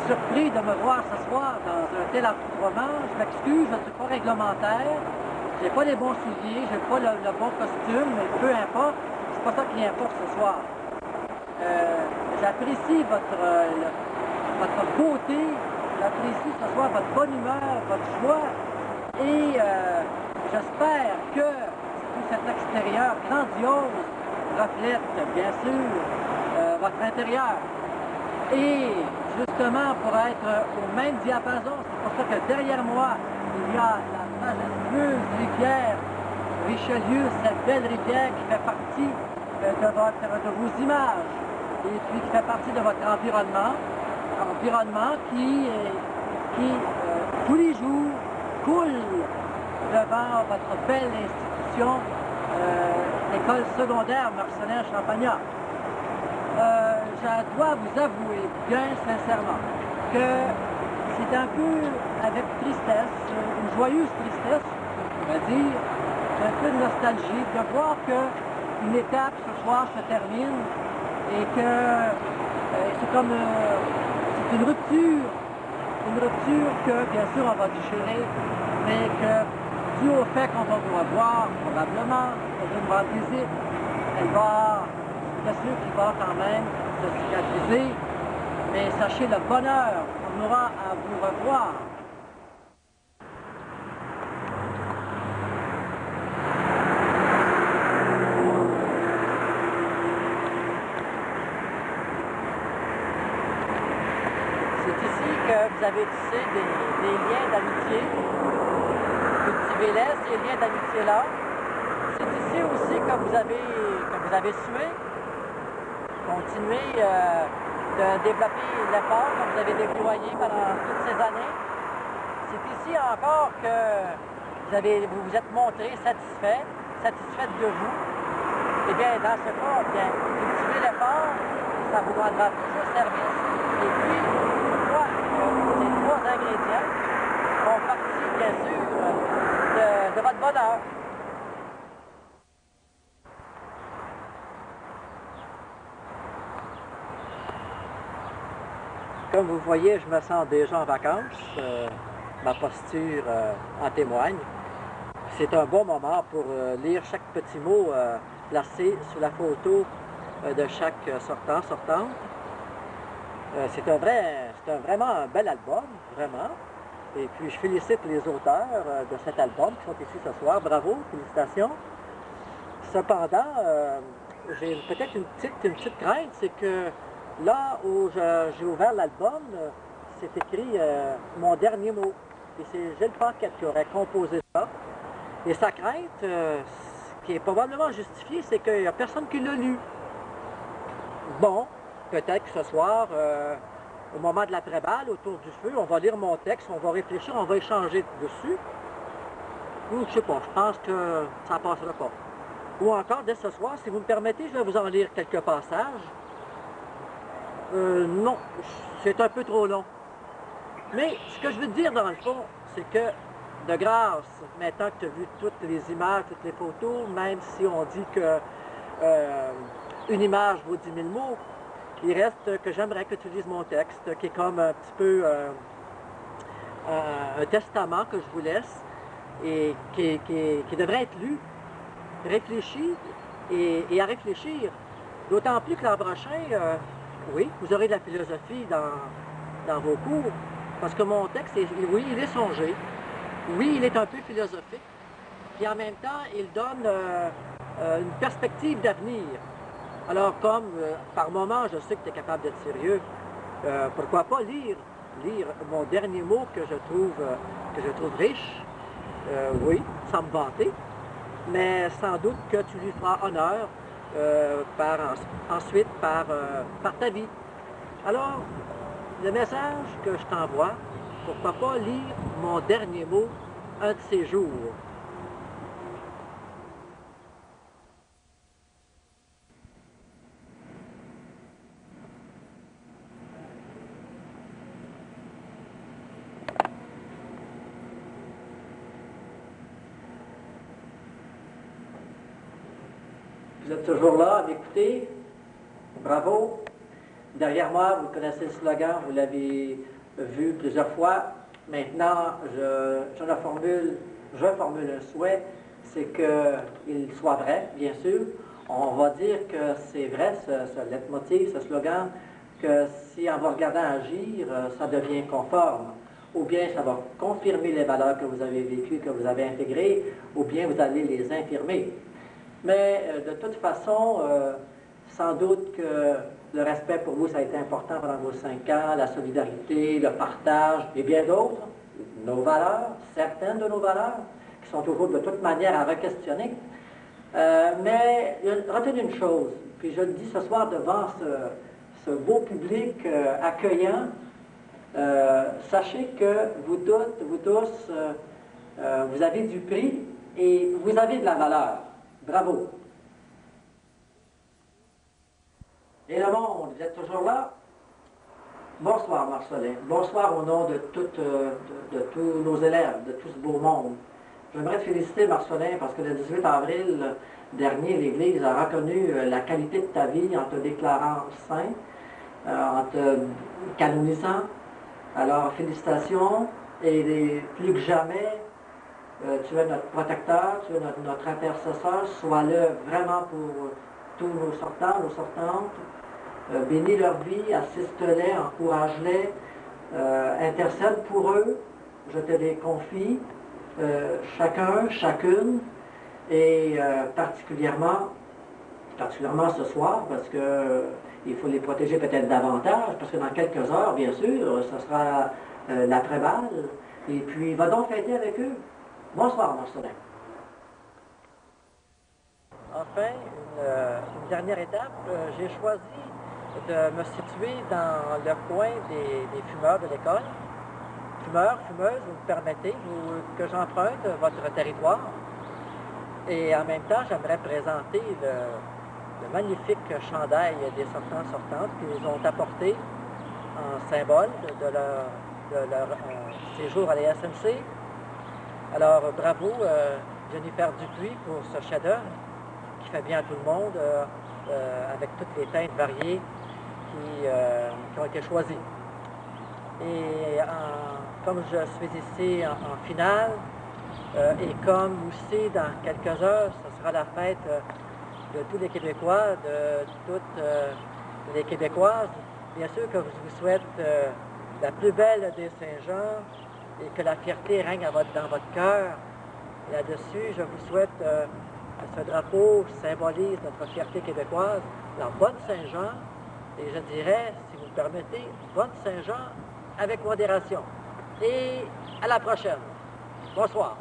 surpris de me voir ce soir dans un tel accoutrement. Je m'excuse, je ne suis pas réglementaire. J'ai pas les bons souliers, j'ai pas le bon costume, mais peu importe, c'est pas ça qui importe ce soir. J'apprécie votre beauté, j'apprécie ce soir votre bonne humeur, votre joie, et j'espère que tout cet extérieur grandiose reflète bien sûr votre intérieur. Et justement pour être au même diapason, c'est pour ça que derrière moi, il y a la majestueuse rivière Richelieu, cette belle rivière qui fait partie de vos images et puis qui fait partie de votre environnement qui tous les jours coule devant votre belle institution, l'école secondaire Marcelin-Champagnat. Je dois vous avouer bien sincèrement que c'est un peu avec tristesse, une joyeuse tristesse, je pourrais dire, un peu de nostalgie de voir qu'une étape ce soir se termine et que c'est comme c'est une rupture que bien sûr on va déchirer, mais que dû au fait qu'on va vous revoir probablement dans une grande visite, elle va, bien sûr qu'il va quand même se cicatriser, mais sachez le bonheur qu'on aura à vous revoir. C'est ici que vous avez tissé des liens d'amitié. Cultivez-les, ces liens d'amitié-là. C'est ici aussi que vous avez sué. Continuez de développer l'effort que vous avez déployé pendant toutes ces années. C'est ici encore que vous vous êtes montré satisfaite de vous. Eh bien, dans ce cas, bien, cultivez l'effort, ça vous rendra toujours service. Et puis, ces trois ingrédients font partie, bien sûr, de votre bonheur. Comme vous voyez, je me sens déjà en vacances. Ma posture en témoigne. C'est un bon moment pour lire chaque petit mot placé sous la photo de chaque sortante. C'est vraiment un bel album, vraiment. Et puis je félicite les auteurs de cet album qui sont ici ce soir. Bravo, félicitations. Cependant, j'ai peut-être une petite crainte, c'est que là où j'ai ouvert l'album, c'est écrit mon dernier mot. Et c'est Gilles Paquette qui aurait composé ça. Et sa crainte, qui est probablement justifiée, c'est qu'il n'y a personne qui l'a lu. Bon, peut-être que ce soir, au moment de l'après-balle, autour du feu, on va lire mon texte, on va réfléchir, on va échanger dessus. Ou je sais pas, je pense que ça ne passera pas. Ou encore, dès ce soir, si vous me permettez, je vais vous en lire quelques passages. Non, c'est un peu trop long. Mais ce que je veux te dire dans le fond, c'est que de grâce, maintenant que tu as vu toutes les images, toutes les photos, même si on dit que une image vaut 10 000 mots, il reste que j'aimerais que tu lises mon texte, qui est comme un petit peu un testament que je vous laisse et qui devrait être lu, réfléchi et à réfléchir. D'autant plus que l'an prochain, oui, vous aurez de la philosophie dans vos cours, parce que mon texte, oui, il est songé, oui, il est un peu philosophique, puis en même temps, il donne une perspective d'avenir. Alors comme par moment, je sais que tu es capable d'être sérieux, pourquoi pas lire mon dernier mot que je trouve riche, oui, sans me vanter, mais sans doute que tu lui feras honneur ensuite par ta vie. Alors, le message que je t'envoie, pourquoi pas lire mon dernier mot un de ces jours. Vous êtes toujours là à m'écouter. Bravo. Derrière moi, vous connaissez le slogan, vous l'avez vu plusieurs fois. Maintenant, je formule un souhait, c'est qu'il soit vrai, bien sûr. On va dire que c'est vrai, ce leitmotiv, ce slogan, que si en vous regardant agir, ça devient conforme, ou bien ça va confirmer les valeurs que vous avez vécues, que vous avez intégrées, ou bien vous allez les infirmer. Mais de toute façon, sans doute que le respect pour vous, ça a été important pendant vos 5 ans, la solidarité, le partage et bien d'autres, nos valeurs, certaines de nos valeurs, qui sont toujours de toute manière à re-questionner. Mais retenez une chose, puis je le dis ce soir devant ce beau public accueillant, sachez que vous tous, vous avez du prix et vous avez de la valeur. Bravo. Et le monde, vous êtes toujours là? Bonsoir, Marcelin. Bonsoir au nom de tous nos élèves, de tout ce beau monde. J'aimerais te féliciter, Marcelin, parce que le 18 avril dernier, l'Église a reconnu la qualité de ta vie en te déclarant saint, en te canonisant. Alors, félicitations, et plus que jamais, tu es notre protecteur, tu es notre intercesseur. Sois-le vraiment pour tous nos sortants, nos sortantes. Bénis leur vie, assiste-les, encourage-les, intercède pour eux. Je te les confie, chacun, chacune, et particulièrement ce soir, parce que il faut les protéger peut-être davantage, parce que dans quelques heures, bien sûr, ce sera l'après-balle. Et puis, va donc fêter avec eux. Bonsoir, Marcelin. Enfin, une dernière étape, j'ai choisi de me situer dans le coin des fumeurs de l'école. Fumeurs, fumeuses, vous me permettez que j'emprunte votre territoire. Et en même temps, j'aimerais présenter le magnifique chandail des sortants-sortantes qui nous ont apporté en symbole de leur séjour à la SNC. Alors, bravo Jennifer Dupuis pour ce chef-d'œuvre qui fait bien à tout le monde avec toutes les teintes variées qui ont été choisies. Et comme je suis ici en finale, et comme aussi dans quelques heures, ce sera la fête de tous les Québécois, de toutes les Québécoises, bien sûr que je vous souhaite la plus belle des Saint-Jean et que la fierté règne dans votre cœur. Là-dessus, je vous souhaite que ce drapeau symbolise notre fierté québécoise, la bonne Saint-Jean, et je dirais, si vous me permettez, bonne Saint-Jean avec modération. Et à la prochaine. Bonsoir.